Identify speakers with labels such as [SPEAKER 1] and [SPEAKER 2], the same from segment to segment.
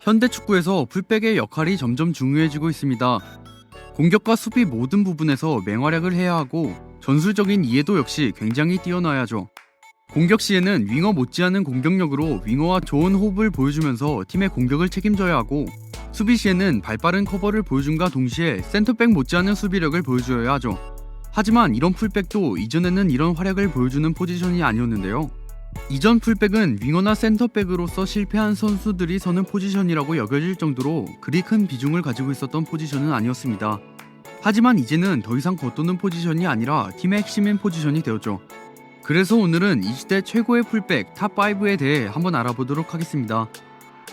[SPEAKER 1] 현대 축구에서 풀백의 역할이 점점 중요해지고 있습니다. 공격과 수비 모든 부분에서 맹활약을 해야 하고 전술적인 이해도 역시 굉장히 뛰어나야죠. 공격 시에는 윙어 못지않은 공격력으로 윙어와 좋은 호흡을 보여주면서 팀의 공격을 책임져야 하고, 수비 시에는 발빠른 커버를 보여줌과 동시에 센터백 못지않은 수비력을 보여줘야 하죠. 하지만 이런 풀백도 이전에는 이런 활약을 보여주는 포지션이 아니었는데요. 이전 풀백은 윙어나 센터백으로서 실패한 선수들이 서는 포지션이라고 여겨질 정도로 그리 큰 비중을 가지고 있었던 포지션은 아니었습니다. 하지만 이제는 더 이상 겉도는 포지션이 아니라 팀의 핵심인 포지션이 되었죠. 그래서 오늘은 이 시대 최고의 풀백 탑5에 대해 한번 알아보도록 하겠습니다.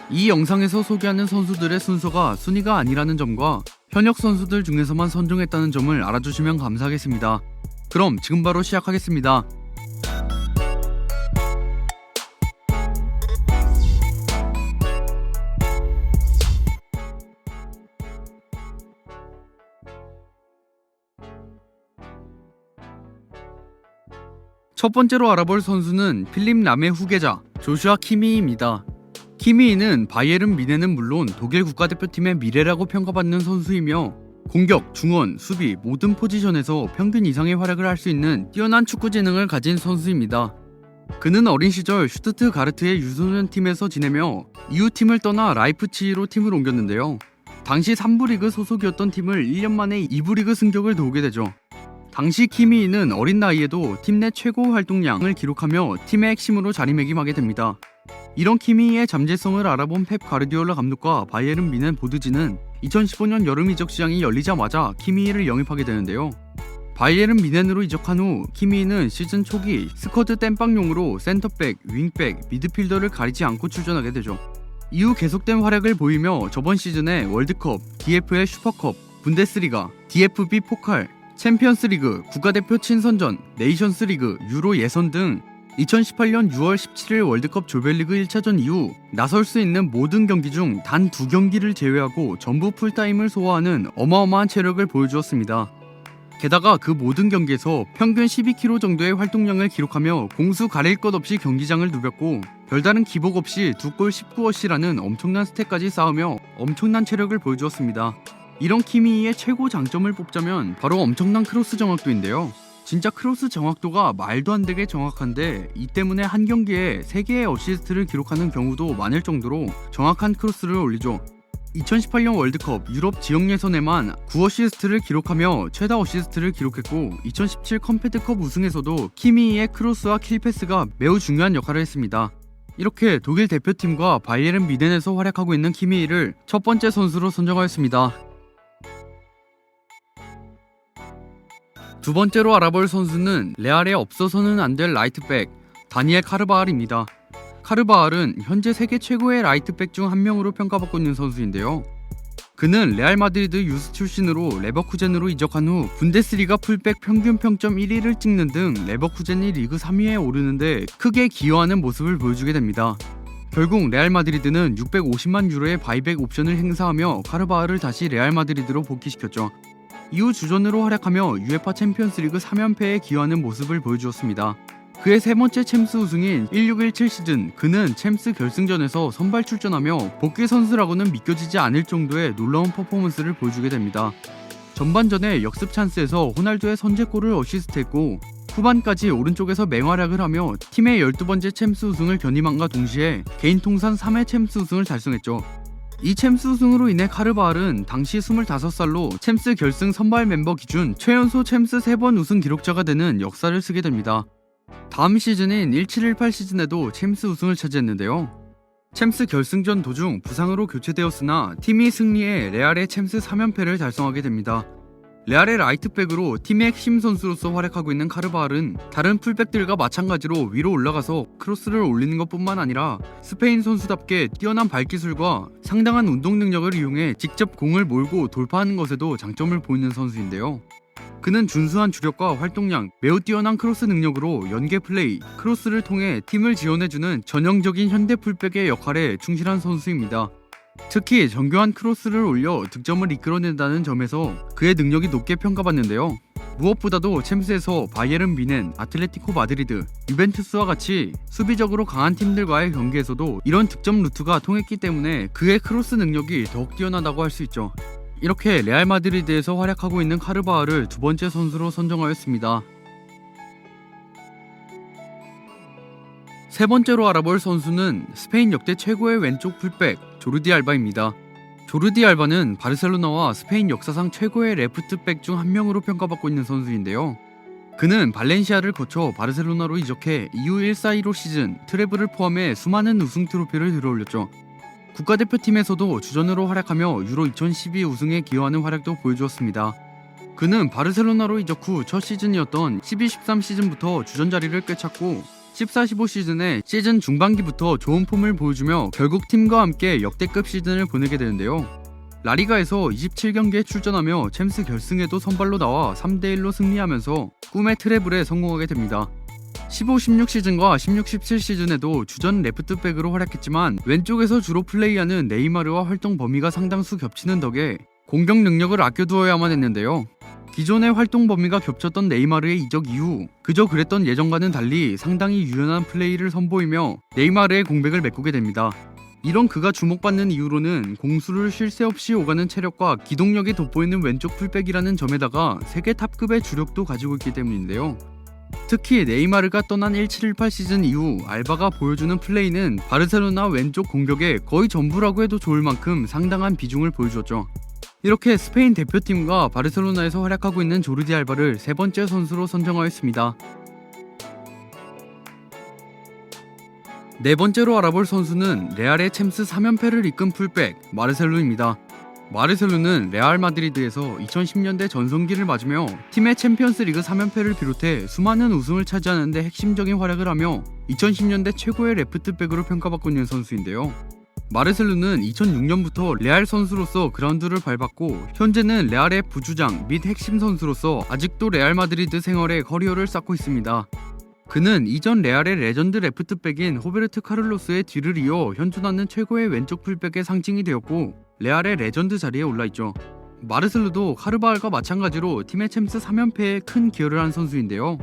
[SPEAKER 1] 이 영상에서 소개하는 선수들의 순서가 순위가 아니라는 점과 현역 선수들 중에서만 선정했다는 점을 알아주시면 감사하겠습니다. 그럼 지금 바로 시작하겠습니다. 첫 번째로 알아볼 선수는 필립 람의 후계자 조슈아 키미히입니다. 키미히는 바이에른 뮌헨은 물론 독일 국가대표팀의 미래라고 평가받는 선수이며 공격, 중원, 수비 모든 포지션에서 평균 이상의 활약을 할 수 있는 뛰어난 축구 재능을 가진 선수입니다. 그는 어린 시절 슈투트가르트의 유소년 팀에서 지내며 이후 팀을 떠나 라이프치히로 팀을 옮겼는데요. 당시 3부 리그 소속이었던 팀을 1년 만에 2부 리그 승격을 도우게 되죠. 당시 키미히는 어린 나이에도 팀 내 최고 활동량을 기록하며 팀의 핵심으로 자리매김하게 됩니다. 이런 키미히의 잠재성을 알아본 펩 가르디올라 감독과 바이에른 뮌헨 보드진은 2015년 여름 이적 시장이 열리자마자 키미히를 영입하게 되는데요. 바이에른 뮌헨으로 이적한 후 키미히는 시즌 초기 스쿼드 땜빵용으로 센터백, 윙백, 미드필더를 가리지 않고 출전하게 되죠. 이후 계속된 활약을 보이며 저번 시즌에 월드컵, DFL 슈퍼컵, 분데스리가, DFB 포칼, 챔피언스리그, 국가대표 친선전, 네이션스리그, 유로 예선 등 2018년 6월 17일 월드컵 조별리그 1차전 이후 나설 수 있는 모든 경기 중 단 2경기를 제외하고 전부 풀타임을 소화하는 어마어마한 체력을 보여주었습니다. 게다가 그 모든 경기에서 평균 12km 정도의 활동량을 기록하며 공수 가릴 것 없이 경기장을 누볐고 별다른 기복 없이 2골 19어시라는 엄청난 스탯까지 쌓으며 엄청난 체력을 보여주었습니다. 이런 키미히의 최고 장점을 뽑자면 바로 엄청난 크로스 정확도인데요. 진짜 크로스 정확도가 말도 안 되게 정확한데 이 때문에 한 경기에 3개의 어시스트를 기록하는 경우도 많을 정도로 정확한 크로스를 올리죠. 2018년 월드컵 유럽 지역 예선에만 9어시스트를 기록하며 최다 어시스트를 기록했고 2017 컴패드컵 우승에서도 키미히의 크로스와 킬패스가 매우 중요한 역할을 했습니다. 이렇게 독일 대표팀과 바이에른 뮌헨에서 활약하고 있는 키미히를 첫 번째 선수로 선정하였습니다. 두 번째로 알아볼 선수는 레알에 없어서는 안 될 라이트백 다니엘 카르바알입니다. 카르바알은 현재 세계 최고의 라이트백 중 한 명으로 평가받고 있는 선수인데요. 그는 레알 마드리드 유스 출신으로 레버쿠젠으로 이적한 후 분데스리가 풀백 평균 평점 1위를 찍는 등 레버쿠젠이 리그 3위에 오르는데 크게 기여하는 모습을 보여주게 됩니다. 결국 레알 마드리드는 650만 유로의 바이백 옵션을 행사하며 카르바알을 다시 레알 마드리드로 복귀시켰죠. 이후 주전으로 활약하며 UEFA 챔피언스리그 3연패에 기여하는 모습을 보여주었습니다. 그의 세 번째 챔스 우승인 1617 시즌 그는 챔스 결승전에서 선발 출전하며 복귀 선수라고는 믿겨지지 않을 정도의 놀라운 퍼포먼스를 보여주게 됩니다. 전반전에 역습 찬스에서 호날두의 선제골을 어시스트했고 후반까지 오른쪽에서 맹활약을 하며 팀의 12번째 챔스 우승을 견임함과 동시에 개인 통산 3회 챔스 우승을 달성했죠. 이 챔스 우승으로 인해 카르바알은 당시 25살로 챔스 결승 선발 멤버 기준 최연소 챔스 3번 우승 기록자가 되는 역사를 쓰게 됩니다. 다음 시즌인 1718 시즌에도 챔스 우승을 차지했는데요. 챔스 결승전 도중 부상으로 교체되었으나 팀이 승리해 레알의 챔스 3연패를 달성하게 됩니다. 레알의 라이트백으로 팀의 핵심 선수로서 활약하고 있는 카르바알은 다른 풀백들과 마찬가지로 위로 올라가서 크로스를 올리는 것뿐만 아니라 스페인 선수답게 뛰어난 발기술과 상당한 운동 능력을 이용해 직접 공을 몰고 돌파하는 것에도 장점을 보이는 선수인데요. 그는 준수한 주력과 활동량, 매우 뛰어난 크로스 능력으로 연계 플레이, 크로스를 통해 팀을 지원해주는 전형적인 현대 풀백의 역할에 충실한 선수입니다. 특히 정교한 크로스를 올려 득점을 이끌어낸다는 점에서 그의 능력이 높게 평가받는데요. 무엇보다도 챔스에서 바이에른 뮌헨, 아틀레티코 마드리드, 유벤투스와 같이 수비적으로 강한 팀들과의 경기에서도 이런 득점 루트가 통했기 때문에 그의 크로스 능력이 더욱 뛰어나다고 할 수 있죠. 이렇게 레알 마드리드에서 활약하고 있는 카르바알을 두 번째 선수로 선정하였습니다. 세 번째로 알아볼 선수는 스페인 역대 최고의 왼쪽 풀백 조르디 알바입니다. 조르디 알바는 바르셀로나와 스페인 역사상 최고의 레프트백 중 한 명으로 평가받고 있는 선수인데요. 그는 발렌시아를 거쳐 바르셀로나로 이적해 이후 1-4-2로 시즌, 트래블을 포함해 수많은 우승 트로피를 들어올렸죠. 국가대표팀에서도 주전으로 활약하며 유로 2012 우승에 기여하는 활약도 보여주었습니다. 그는 바르셀로나로 이적 후 첫 시즌이었던 12-13 시즌부터 주전 자리를 꿰찼고 14-15 시즌에 시즌 중반기부터 좋은 폼을 보여주며 결국 팀과 함께 역대급 시즌을 보내게 되는데요. 라리가에서 27경기에 출전하며 챔스 결승에도 선발로 나와 3-1로 승리하면서 꿈의 트래블에 성공하게 됩니다. 15-16 시즌과 16-17 시즌에도 주전 레프트백으로 활약했지만 왼쪽에서 주로 플레이하는 네이마르와 활동 범위가 상당수 겹치는 덕에 공격 능력을 아껴두어야만 했는데요. 기존의 활동 범위가 겹쳤던 네이마르의 이적 이후 그저 그랬던 예전과는 달리 상당히 유연한 플레이를 선보이며 네이마르의 공백을 메꾸게 됩니다. 이런 그가 주목받는 이유로는 공수를 쉴 새 없이 오가는 체력과 기동력이 돋보이는 왼쪽 풀백이라는 점에다가 세계 탑급의 주력도 가지고 있기 때문인데요. 특히 네이마르가 떠난 17-18 시즌 이후 알바가 보여주는 플레이는 바르셀로나 왼쪽 공격의 거의 전부라고 해도 좋을 만큼 상당한 비중을 보여주었죠. 이렇게 스페인 대표팀과 바르셀로나에서 활약하고 있는 조르디 알바를 세 번째 선수로 선정하였습니다. 네 번째로 알아볼 선수는 레알의 챔스 3연패를 이끈 풀백 마르셀로입니다. 마르셀로는 레알 마드리드에서 2010년대 전성기를 맞으며 팀의 챔피언스리그 3연패를 비롯해 수많은 우승을 차지하는 데 핵심적인 활약을 하며 2010년대 최고의 레프트백으로 평가받고 있는 선수인데요. 마르셀로는 2006년부터 레알 선수로서 그라운드를 밟았고 현재는 레알의 부주장 및 핵심 선수로서 아직도 레알 마드리드 생활에 커리어를 쌓고 있습니다. 그는 이전 레알의 레전드 레프트백인 호베르트 카를로스의 뒤를 이어 현존하는 최고의 왼쪽 풀백의 상징이 되었고 레알의 레전드 자리에 올라있죠. 마르셀로도 카르바알과 마찬가지로 팀의 챔스 3연패에 큰 기여를 한 선수인데요.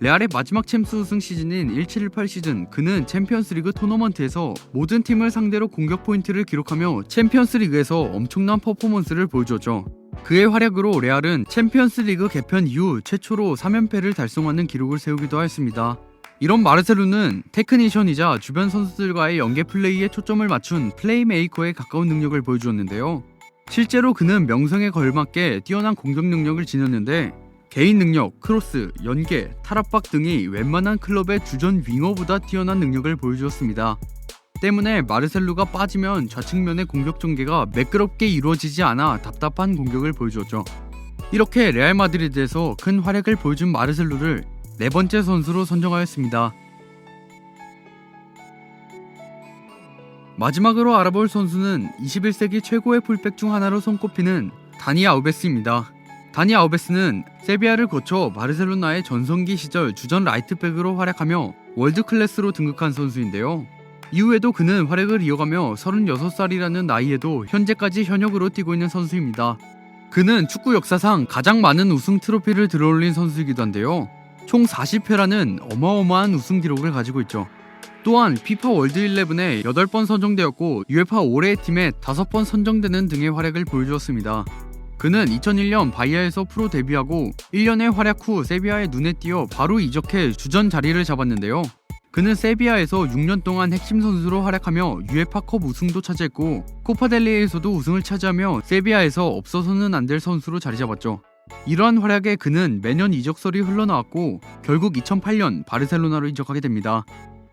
[SPEAKER 1] 레알의 마지막 챔스 우승 시즌인 17-18 시즌 그는 챔피언스리그 토너먼트에서 모든 팀을 상대로 공격 포인트를 기록하며 챔피언스리그에서 엄청난 퍼포먼스를 보여주었죠. 그의 활약으로 레알은 챔피언스리그 개편 이후 최초로 3연패를 달성하는 기록을 세우기도 하였습니다. 이런 마르셀로는 테크니션이자 주변 선수들과의 연계 플레이에 초점을 맞춘 플레이메이커에 가까운 능력을 보여주었는데요. 실제로 그는 명성에 걸맞게 뛰어난 공격 능력을 지녔는데 개인 능력, 크로스, 연계, 탈압박 등이 웬만한 클럽의 주전 윙어보다 뛰어난 능력을 보여주었습니다. 때문에 마르셀로가 빠지면 좌측면의 공격 전개가 매끄럽게 이루어지지 않아 답답한 공격을 보여주었죠. 이렇게 레알 마드리드에서 큰 활약을 보여준 마르셀로를 네 번째 선수로 선정하였습니다. 마지막으로 알아볼 선수는 21세기 최고의 풀백 중 하나로 손꼽히는 다니 아우베스입니다. 다니 아우베스는 세비야를 거쳐 바르셀로나의 전성기 시절 주전 라이트백으로 활약하며 월드클래스로 등극한 선수인데요. 이후에도 그는 활약을 이어가며 36살이라는 나이에도 현재까지 현역으로 뛰고 있는 선수입니다. 그는 축구 역사상 가장 많은 우승 트로피를 들어올린 선수이기도 한데요. 총 40회라는 어마어마한 우승 기록을 가지고 있죠. 또한 피파 월드 11에 8번 선정되었고 UEFA 올해의 팀에 5번 선정되는 등의 활약을 보여주었습니다. 그는 2001년 바이아에서 프로 데뷔하고 1년의 활약 후 세비야의 눈에 띄어 바로 이적해 주전 자리를 잡았는데요. 그는 세비야에서 6년 동안 핵심 선수로 활약하며 UEFA컵 우승도 차지했고 코파델리에서도 우승을 차지하며 세비야에서 없어서는 안 될 선수로 자리 잡았죠. 이러한 활약에 그는 매년 이적설이 흘러나왔고 결국 2008년 바르셀로나로 이적하게 됩니다.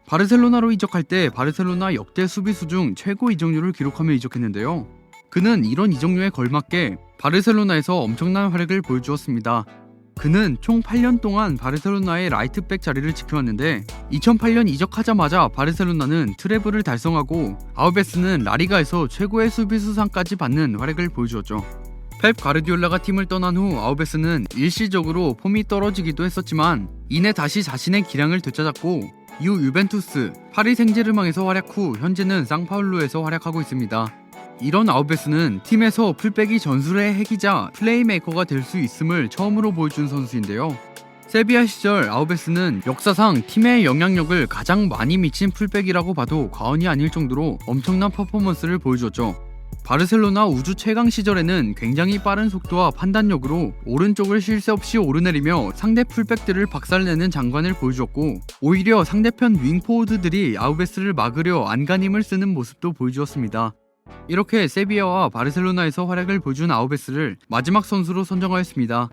[SPEAKER 1] 바르셀로나로 이적할 때 바르셀로나 역대 수비수 중 최고 이적률을 기록하며 이적했는데요. 그는 이런 이적료에 걸맞게 바르셀로나에서 엄청난 활약을 보여주었습니다. 그는 총 8년 동안 바르셀로나의 라이트백 자리를 지켜왔는데 2008년 이적하자마자 바르셀로나는 트래블을 달성하고 아우베스는 라리가에서 최고의 수비수상까지 받는 활약을 보여주었죠. 펩 가르디올라가 팀을 떠난 후 아우베스는 일시적으로 폼이 떨어지기도 했었지만 이내 다시 자신의 기량을 되찾았고 이후 유벤투스, 파리 생제르맹에서 활약 후 현재는 상파울루에서 활약하고 있습니다. 이런 아우베스는 팀에서 풀백이 전술의 핵이자 플레이메이커가 될 수 있음을 처음으로 보여준 선수인데요. 세비야 시절 아우베스는 역사상 팀의 영향력을 가장 많이 미친 풀백이라고 봐도 과언이 아닐 정도로 엄청난 퍼포먼스를 보여줬죠. 바르셀로나 우주 최강 시절에는 굉장히 빠른 속도와 판단력으로 오른쪽을 쉴 새 없이 오르내리며 상대 풀백들을 박살내는 장관을 보여주었고, 오히려 상대편 윙포워드들이 아우베스를 막으려 안간힘을 쓰는 모습도 보여주었습니다. 이렇게 세비야와 바르셀로나에서 활약을 보여준 아우베스를 마지막 선수로 선정하였습니다.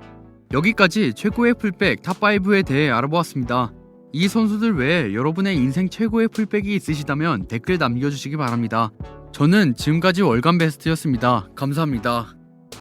[SPEAKER 1] 여기까지 최고의 풀백 탑5에 대해 알아보았습니다. 이 선수들 외에 여러분의 인생 최고의 풀백이 있으시다면 댓글 남겨주시기 바랍니다. 저는 지금까지 월간 베스트였습니다. 감사합니다.